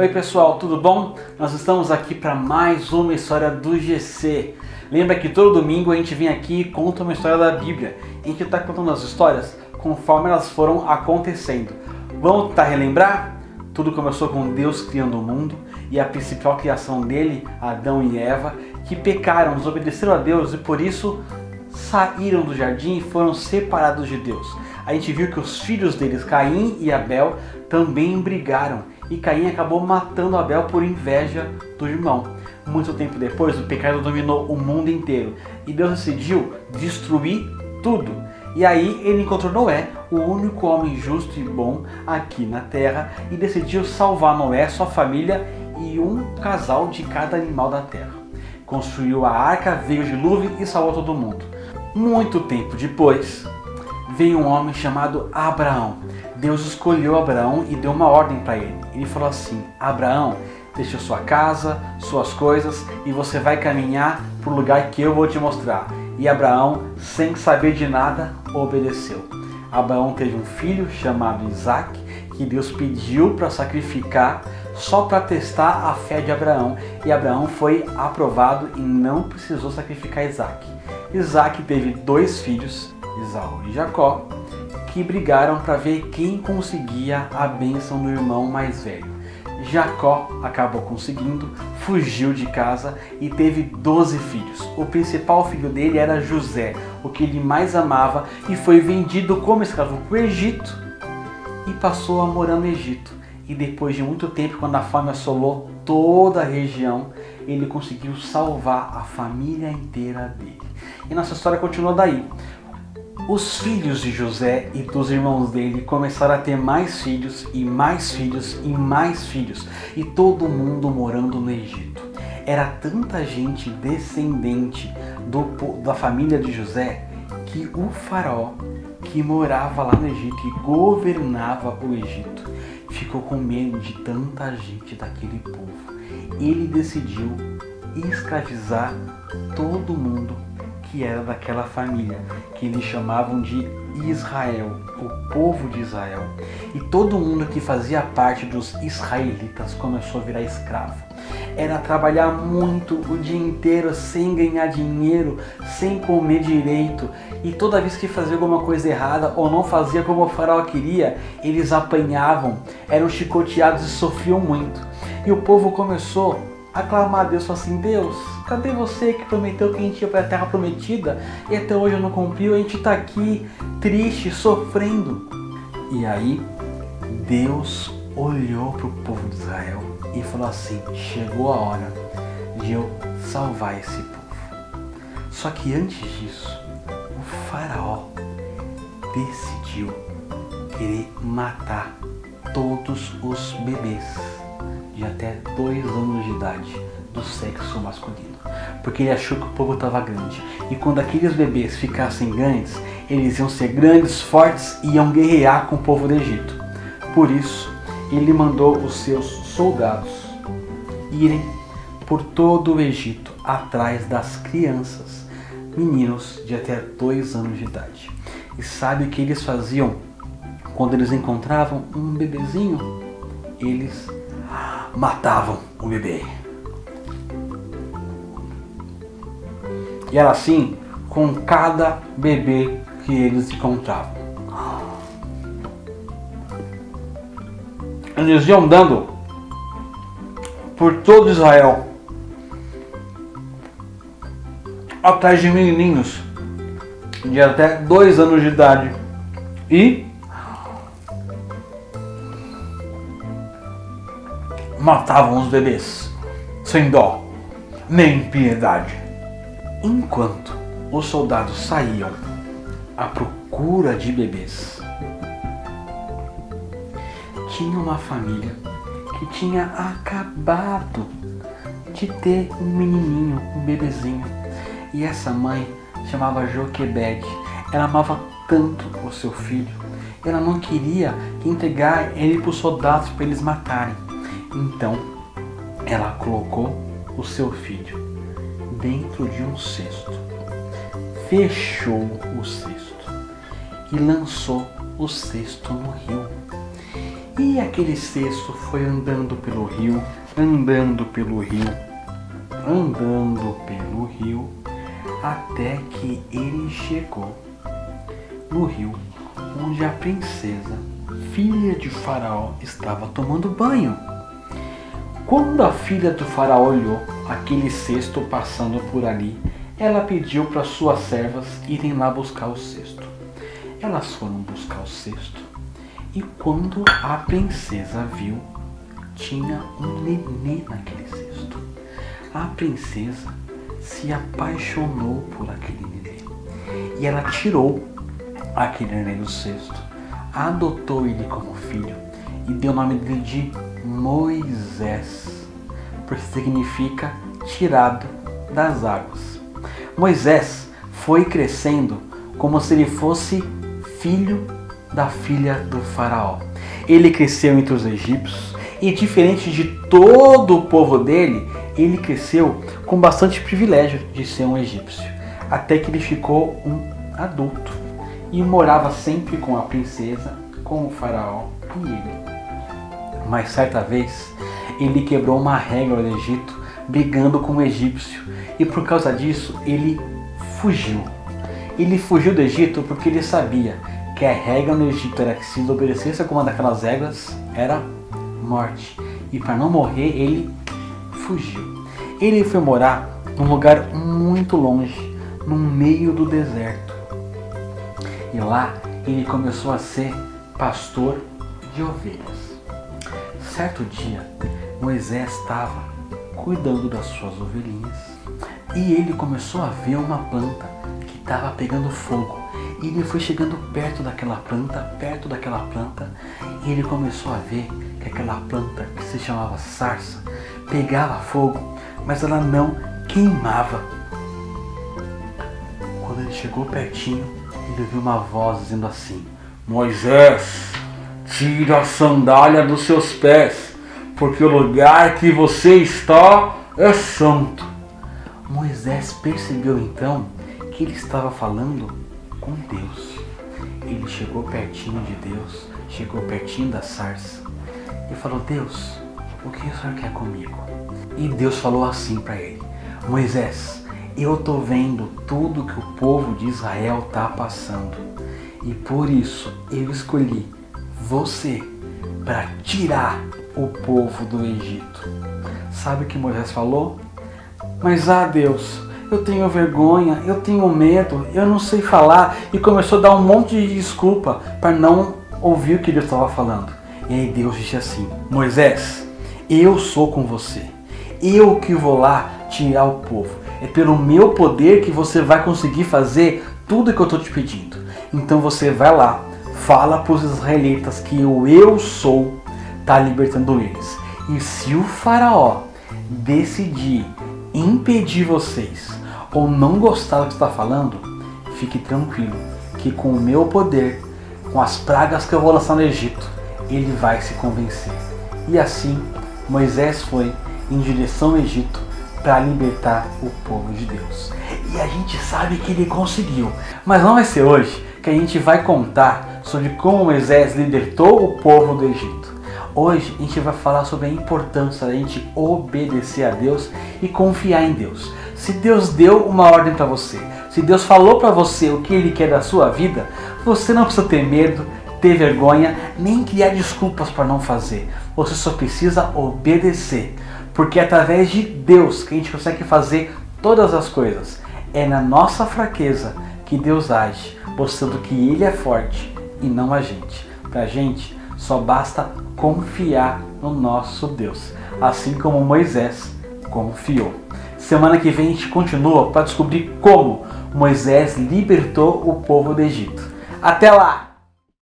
Oi pessoal, tudo bom? Nós estamos aqui para mais uma história do GC. Lembra que todo domingo a gente vem aqui e conta uma história da Bíblia. A gente está contando as histórias conforme elas foram acontecendo. Vamos tentar relembrar? Tudo começou com Deus criando o mundo e a principal criação dele, Adão e Eva, que pecaram, desobedeceram a Deus e por isso saíram do jardim e foram separados de Deus. A gente viu que os filhos deles, Caim e Abel, também brigaram e Caim acabou matando Abel por inveja do irmão. Muito tempo depois, o pecado dominou o mundo inteiro e Deus decidiu destruir tudo. E aí ele encontrou Noé, o único homem justo e bom aqui na terra, e decidiu salvar Noé, sua família e um casal de cada animal da terra. Construiu a arca, veio o dilúvio e salvou todo mundo. Muito tempo depois, veio um homem chamado Abraão. Deus escolheu Abraão e deu uma ordem para ele. Ele falou assim: Abraão, deixa sua casa, suas coisas e você vai caminhar para o lugar que eu vou te mostrar. E Abraão, sem saber de nada, obedeceu. Abraão teve um filho chamado Isaac, que Deus pediu para sacrificar só para testar a fé de Abraão. E Abraão foi aprovado e não precisou sacrificar Isaac. Isaac teve 2 filhos, Esaú e Jacó, que brigaram para ver quem conseguia a bênção do irmão mais velho. Jacó acabou conseguindo, fugiu de casa e teve 12 filhos. O principal filho dele era José, o que ele mais amava, e foi vendido como escravo para o Egito e passou a morar no Egito. E depois de muito tempo, quando a fome assolou toda a região, ele conseguiu salvar a família inteira dele. E nossa história continua daí. Os filhos de José e dos irmãos dele começaram a ter mais filhos e mais filhos e mais filhos, e todo mundo morando no Egito. Era tanta gente descendente da família de José que o faraó, que morava lá no Egito e governava o Egito, ficou com medo de tanta gente daquele povo. Ele decidiu escravizar todo mundo que era daquela família, que eles chamavam de Israel, o povo de Israel. E todo mundo que fazia parte dos israelitas começou a virar escravo. Era trabalhar muito o dia inteiro sem ganhar dinheiro, sem comer direito. E toda vez que fazia alguma coisa errada ou não fazia como o faraó queria, eles apanhavam, eram chicoteados e sofriam muito. E o povo começou a clamar a Deus, falou assim: Deus, cadê você que prometeu que a gente ia para a terra prometida e até hoje não cumpriu? A gente está aqui triste, sofrendo. E aí Deus olhou para o povo de Israel e falou assim: chegou a hora de eu salvar esse povo. Só que antes disso, o faraó decidiu querer matar todos os bebês de até 2 anos de idade do sexo masculino, porque ele achou que o povo estava grande, e quando aqueles bebês ficassem grandes, eles iam ser grandes, fortes e iam guerrear com o povo do Egito. Por isso, ele mandou os seus soldados irem por todo o Egito atrás das crianças, meninos de até 2 anos de idade. E sabe o que eles faziam quando eles encontravam um bebezinho? Eles matavam o bebê. E era assim com cada bebê que eles encontravam. Eles iam dando por todo Israel atrás de menininhos de até 2 anos de idade e matavam os bebês sem dó nem piedade. Enquanto os soldados saíam à procura de bebês, tinha uma família que tinha acabado de ter um menininho, um bebezinho. E essa mãe chamava Joquebede. Ela amava tanto o seu filho, ela não queria entregar ele para os soldados para eles matarem. Então, ela colocou o seu filho dentro de um cesto, fechou o cesto e lançou o cesto no rio. E aquele cesto foi andando pelo rio, andando pelo rio, andando pelo rio, até que ele chegou no rio onde a princesa, filha de Faraó, estava tomando banho. Quando a filha do Faraó olhou aquele cesto passando por ali, ela pediu para suas servas irem lá buscar o cesto. Elas foram buscar o cesto e quando a princesa viu, tinha um nenê naquele cesto. A princesa se apaixonou por aquele nenê e ela tirou aquele nenê do cesto, adotou ele como filho e deu o nome dele de Moisés, porque significa tirado das águas. Moisés foi crescendo como se ele fosse filho da filha do Faraó. Ele cresceu entre os egípcios e, diferente de todo o povo dele, ele cresceu com bastante privilégio de ser um egípcio, até que ele ficou um adulto e morava sempre com a princesa, com o Faraó e ele. Mas certa vez ele quebrou uma regra do Egito, brigando com o egípcio, e por causa disso ele fugiu. Ele fugiu do Egito porque ele sabia que a regra no Egito era que se obedecesse alguma daquelas regras era morte, e para não morrer ele fugiu. Ele foi morar num lugar muito longe, no meio do deserto, e lá ele começou a ser pastor de ovelhas. Certo dia, Moisés estava cuidando das suas ovelhinhas e ele começou a ver uma planta que estava pegando fogo. E ele foi chegando perto daquela planta, e ele começou a ver que aquela planta, que se chamava sarça, pegava fogo, mas ela não queimava. Quando ele chegou pertinho, ele ouviu uma voz dizendo assim: Moisés, tira a sandália dos seus pés, porque o lugar que você está é santo. Moisés percebeu então que ele estava falando com Deus. Ele chegou pertinho de Deus, chegou pertinho da sarça e falou: Deus, o que o Senhor quer comigo? E Deus falou assim para ele: Moisés, eu estou vendo tudo que o povo de Israel está passando e por isso eu escolhi você para tirar o povo do Egito. Sabe o que Moisés falou? Mas Deus, eu tenho vergonha, eu tenho medo, eu não sei falar, e começou a dar um monte de desculpa para não ouvir o que Deus estava falando. E aí Deus disse assim: Moisés, eu sou com você, eu que vou lá tirar o povo, é pelo meu poder que você vai conseguir fazer tudo que eu estou te pedindo. Então você vai lá, fala para os israelitas que o eu sou está libertando eles. E se o Faraó decidir impedir vocês ou não gostar do que está falando, fique tranquilo que com o meu poder, com as pragas que eu vou lançar no Egito, ele vai se convencer. E assim Moisés foi em direção ao Egito para libertar o povo de Deus. E a gente sabe que ele conseguiu, mas não vai ser hoje que a gente vai contar sobre como Moisés libertou o povo do Egito. Hoje a gente vai falar sobre a importância da gente obedecer a Deus e confiar em Deus. Se Deus deu uma ordem para você, se Deus falou para você o que Ele quer da sua vida, você não precisa ter medo, ter vergonha, nem criar desculpas para não fazer. Você só precisa obedecer, porque é através de Deus que a gente consegue fazer todas as coisas. É na nossa fraqueza que Deus age, mostrando que Ele é forte e não a gente. Pra gente só basta confiar no nosso Deus, assim como Moisés confiou. Semana que vem a gente continua para descobrir como Moisés libertou o povo do Egito. Até lá!